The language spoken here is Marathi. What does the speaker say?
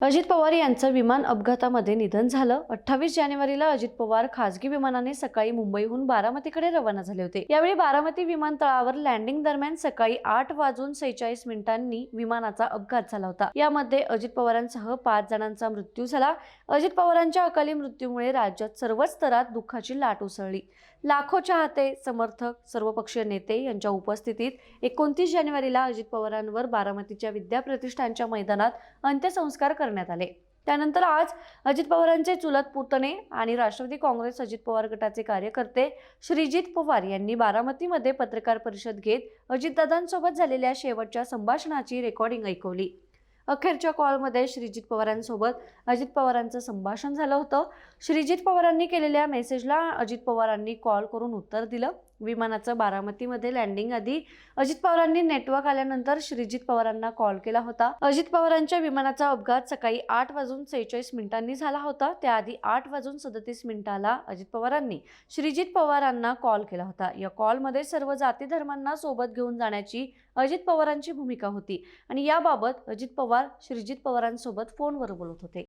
अजित पवार यांचं विमान अपघातामध्ये निधन झालं। 28 जानेवारीला अजित पवार खासगी विमानाने सकाळी मुंबईहून बारामतीकडे रवाना झाले होते। यावेळी बारामती विमानतळावर लँडिंग दरम्यान सकाळी 8:46 विमानाचा अपघात झाला होता। यामध्ये अजित पवारांसह 5 जणांचा मृत्यू झाला। अजित पवारांच्या अकाली मृत्यूमुळे राज्यात सर्वच स्तरात दुःखाची लाट उसळली। लाखो चाहते, समर्थक, सर्वपक्षीय नेते यांच्या उपस्थितीत 29 जानेवारीला अजित पवारांवर बारामतीच्या विद्याप्रतिष्ठानच्या मैदानात अंत्यसंस्कार करण्यात आले। त्यानंतर आज अजित पवारांचे चुलत पुतणे आणि राष्ट्रवादी काँग्रेस अजित पवार गटाचे कार्यकर्ते श्रीजित पवार यांनी बारामतीमध्ये पत्रकार परिषद घेत अजितदादांसोबत झालेल्या शेवटच्या संभाषणाची रेकॉर्डिंग ऐकवली। अखेरच्या कॉलमध्ये श्रीजित पवारांसोबत अजित पवारांचं संभाषण झालं होतं। श्रीजित पवारांनी केलेल्या मेसेजला अजित पवारांनी कॉल करून उत्तर दिलं। विमानाचं बारामतीमध्ये लँडिंग आधी अजित पवारांनी नेटवर्क आल्यानंतर श्रीजित पवारांना कॉल केला होता। अजित पवारांच्या विमानाचा अपघात सकाळी 8:46 झाला होता। त्याआधी 8:37 अजित पवारांनी श्रीजित पवारांना कॉल केला होता। या कॉलमध्ये सर्व जाती धर्मांना सोबत घेऊन जाण्याची अजित पवारांची भूमिका होती आणि याबाबत अजित पवार श्रीजित पवारांसोबत फोनवर बोलत होते।